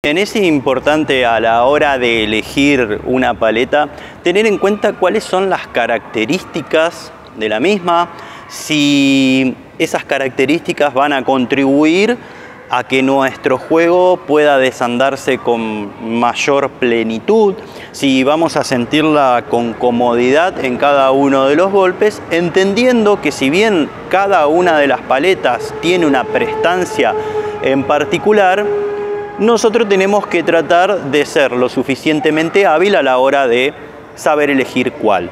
Es importante a la hora de elegir una paleta tener en cuenta cuáles son las características de la misma, si esas características van a contribuir a que nuestro juego pueda desandarse con mayor plenitud, si vamos a sentirla con comodidad en cada uno de los golpes, entendiendo que si bien cada una de las paletas tiene una prestancia en particular, nosotros tenemos que tratar de ser lo suficientemente hábil a la hora de saber elegir cuál.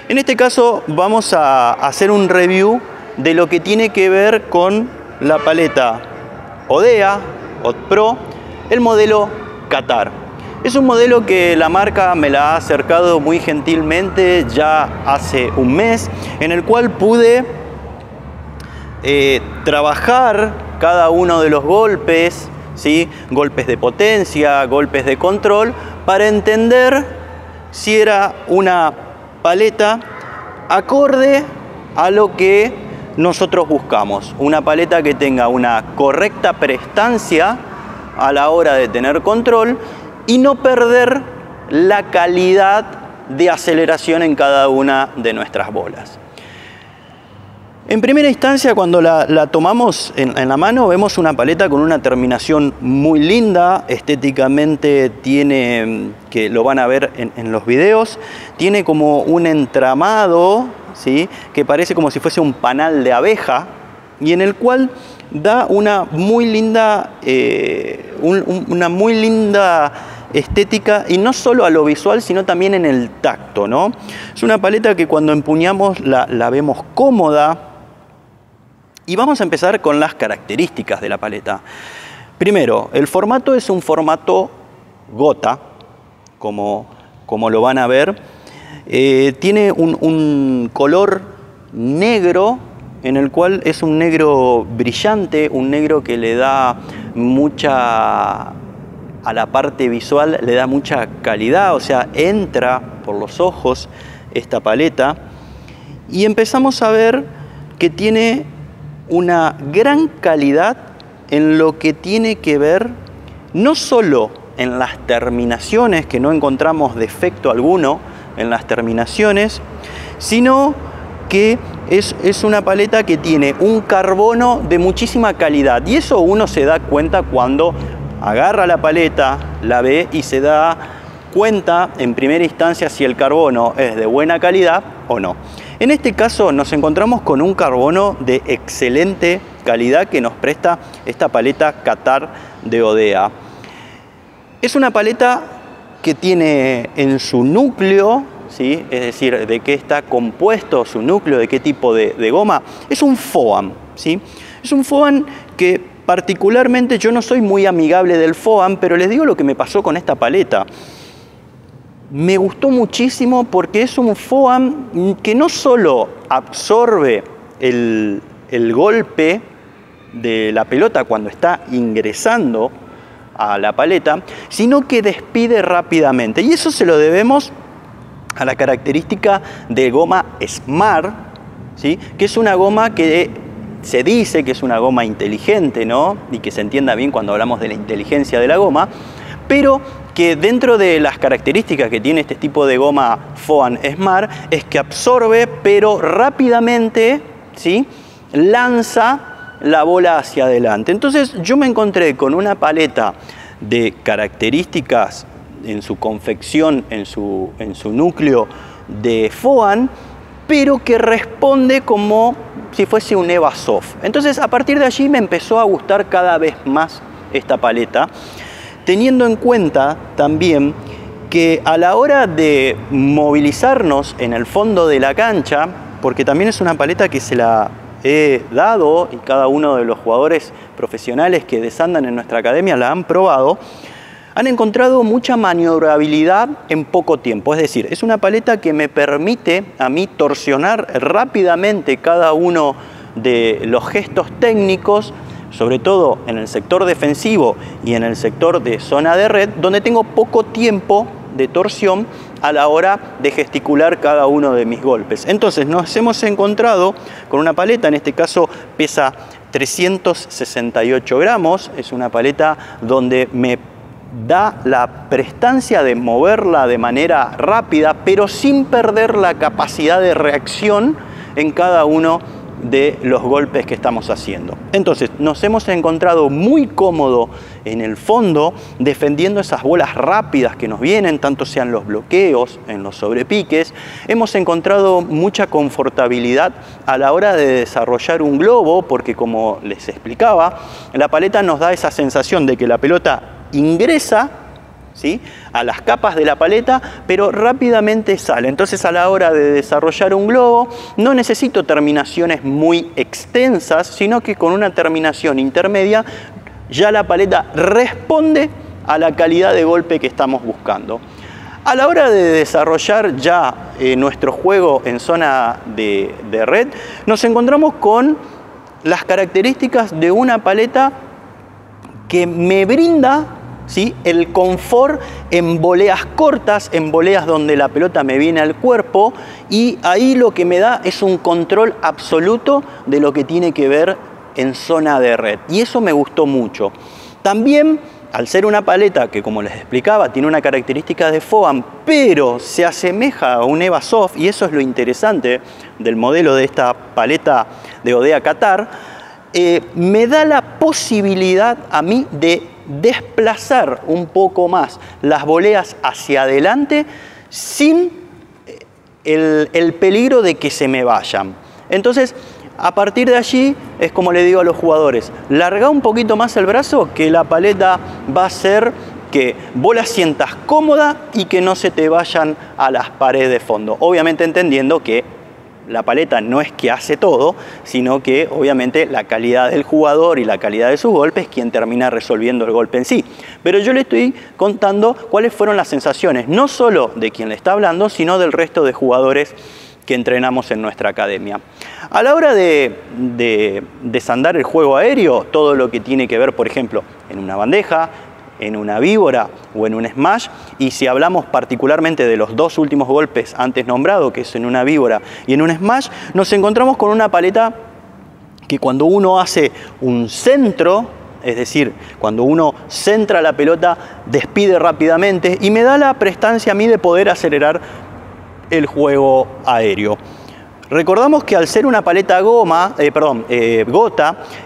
En este caso vamos a hacer un review de lo que tiene que ver con la paleta Odea, Od Pro, el modelo Qatar. Es un modelo que la marca me la ha acercado muy gentilmente ya hace un mes, en el cual pude trabajar cada uno de los golpes, ¿sí? Golpes de potencia, golpes de control, para entender si era una paleta acorde a lo que nosotros buscamos. Una paleta que tenga una correcta prestancia a la hora de tener control y no perder la calidad de aceleración en cada una de nuestras bolas. En primera instancia, cuando la tomamos en la mano, vemos una paleta con una terminación muy linda. Estéticamente tiene, que lo van a ver en los videos, tiene como un entramado, ¿sí? Que parece como si fuese un panal de abeja, y en el cual da una muy linda, estética, y no solo a lo visual, sino también en el tacto, ¿no? Es una paleta que cuando empuñamos la vemos cómoda. Y vamos a empezar con las características de la paleta. Primero, el formato es un formato gota, como lo van a ver. Tiene un color negro, en el cual es un negro brillante, un negro que le da a la parte visual le da mucha calidad, o sea, entra por los ojos esta paleta. Y empezamos a ver que tiene una gran calidad en lo que tiene que ver no solo en las terminaciones, que no encontramos defecto alguno en las terminaciones, sino que es una paleta que tiene un carbono de muchísima calidad, y eso uno se da cuenta cuando agarra la paleta, la ve y se da cuenta en primera instancia si el carbono es de buena calidad o no. En este caso nos encontramos con un carbono de excelente calidad que nos presta esta paleta Qatar de Odea. Es una paleta que tiene en su núcleo, ¿sí? Es decir, de qué está compuesto su núcleo, de qué tipo de goma. Es un FOAM, ¿sí? Es un FOAM que particularmente yo no soy muy amigable del FOAM, pero les digo lo que me pasó con esta paleta. Me gustó muchísimo porque es un FOAM que no solo absorbe el golpe de la pelota cuando está ingresando a la paleta, sino que despide rápidamente. Y eso se lo debemos a la característica de goma Smart, ¿sí? Que es una goma que se dice que es una goma inteligente, ¿no? Y que se entienda bien cuando hablamos de la inteligencia de la goma, pero que dentro de las características que tiene este tipo de goma FOAM Smart es que absorbe, pero rápidamente, ¿sí? Lanza la bola hacia adelante. Entonces yo me encontré con una paleta de características en su confección, en su núcleo de FOAM, pero que responde como si fuese un EVA Soft. Entonces a partir de allí me empezó a gustar cada vez más esta paleta, teniendo en cuenta también que a la hora de movilizarnos en el fondo de la cancha, porque también es una paleta que se la he dado y cada uno de los jugadores profesionales que desandan en nuestra academia la han probado, han encontrado mucha maniobrabilidad en poco tiempo. Es decir, es una paleta que me permite a mí torsionar rápidamente cada uno de los gestos técnicos, sobre todo en el sector defensivo y en el sector de zona de red, donde tengo poco tiempo de torsión a la hora de gesticular cada uno de mis golpes. Entonces nos hemos encontrado con una paleta, en este caso pesa 368 gramos, es una paleta donde me da la prestancia de moverla de manera rápida, pero sin perder la capacidad de reacción en cada uno de los golpes que estamos haciendo. Entonces, nos hemos encontrado muy cómodo en el fondo, defendiendo esas bolas rápidas que nos vienen, tanto sean los bloqueos, en los sobrepiques. Hemos encontrado mucha confortabilidad a la hora de desarrollar un globo, porque como les explicaba, la paleta nos da esa sensación de que la pelota ingresa, ¿sí?, a las capas de la paleta, pero rápidamente sale. Entonces, a la hora de desarrollar un globo, no necesito terminaciones muy extensas, sino que con una terminación intermedia ya la paleta responde a la calidad de golpe que estamos buscando. A la hora de desarrollar ya nuestro juego en zona de red, nos encontramos con las características de una paleta que me brinda, ¿sí?, el confort en voleas cortas, en voleas donde la pelota me viene al cuerpo, y ahí lo que me da es un control absoluto de lo que tiene que ver en zona de red, y eso me gustó mucho. También, al ser una paleta que, como les explicaba, tiene una característica de foam, pero se asemeja a un EVA Soft, y eso es lo interesante del modelo de esta paleta de Ohdea Qatar, me da la posibilidad a mí de desplazar un poco más las voleas hacia adelante sin el peligro de que se me vayan. Entonces, a partir de allí, es como le digo a los jugadores, larga un poquito más el brazo, que la paleta va a hacer que vos la sientas cómoda y que no se te vayan a las paredes de fondo. Obviamente entendiendo que la paleta no es que hace todo, sino que obviamente la calidad del jugador y la calidad de sus golpes es quien termina resolviendo el golpe en sí. Pero yo le estoy contando cuáles fueron las sensaciones, no solo de quien le está hablando, sino del resto de jugadores que entrenamos en nuestra academia. A la hora de desandar el juego aéreo, todo lo que tiene que ver, por ejemplo, en una bandeja, en una víbora o en un smash, y si hablamos particularmente de los dos últimos golpes antes nombrados, que es en una víbora y en un smash, nos encontramos con una paleta que cuando uno hace un centro, es decir, cuando uno centra la pelota, despide rápidamente y me da la prestancia a mí de poder acelerar el juego aéreo. Recordamos que al ser una paleta gota,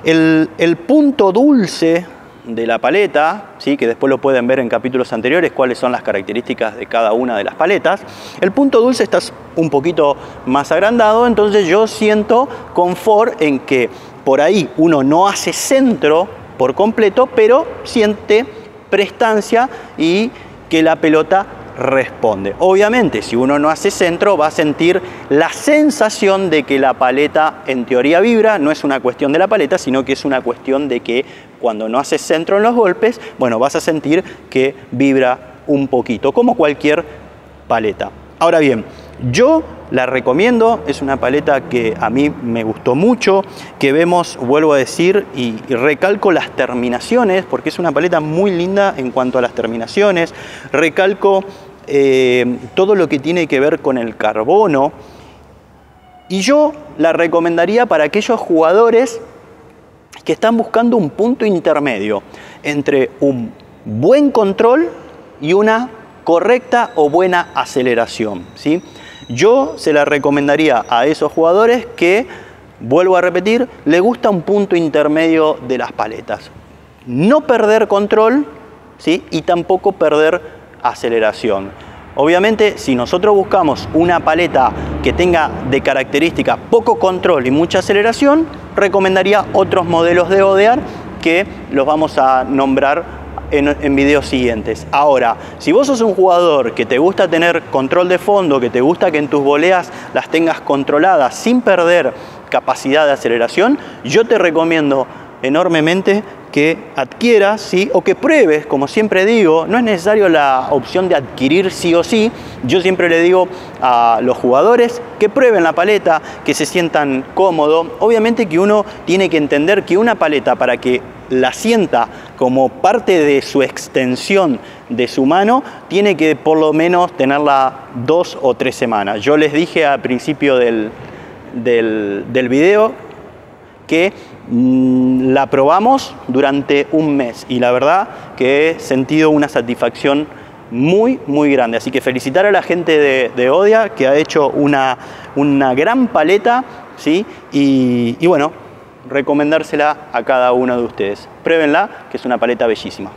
el punto dulce de la paleta, ¿sí?, que después lo pueden ver en capítulos anteriores cuáles son las características de cada una de las paletas, el punto dulce está un poquito más agrandado, entonces yo siento confort en que por ahí uno no hace centro por completo, pero siente prestancia y que la pelota responde. Obviamente, si uno no hace centro, va a sentir la sensación de que la paleta en teoría vibra. No es una cuestión de la paleta, sino que es una cuestión de que cuando no haces centro en los golpes, bueno, vas a sentir que vibra un poquito, como cualquier paleta. Ahora bien, yo la recomiendo, es una paleta que a mí me gustó mucho, que vemos, vuelvo a decir, y recalco las terminaciones, porque es una paleta muy linda en cuanto a las terminaciones. Recalco todo lo que tiene que ver con el carbono, y yo la recomendaría para aquellos jugadores que están buscando un punto intermedio entre un buen control y una correcta o buena aceleración, ¿sí? Yo se la recomendaría a esos jugadores que, vuelvo a repetir, le gusta un punto intermedio de las paletas. No perder control, ¿sí?, y tampoco perder aceleración. Obviamente, si nosotros buscamos una paleta que tenga de característica poco control y mucha aceleración, recomendaría otros modelos de Ohdea que los vamos a nombrar en videos siguientes. Ahora, si vos sos un jugador que te gusta tener control de fondo, que te gusta que en tus voleas las tengas controladas sin perder capacidad de aceleración, yo te recomiendo enormemente que adquieras, ¿sí?, o que pruebes. Como siempre digo, no es necesario la opción de adquirir sí o sí. Yo siempre le digo a los jugadores que prueben la paleta, que se sientan cómodos. Obviamente que uno tiene que entender que una paleta, para que la sienta como parte de su extensión de su mano, tiene que por lo menos tenerla 2 o 3 semanas. Yo les dije al principio del video que La probamos durante un mes y la verdad que he sentido una satisfacción muy grande. Así que felicitar a la gente de Odia, que ha hecho una gran paleta, ¿sí? Y bueno, recomendársela a cada uno de ustedes. Pruébenla, que es una paleta bellísima.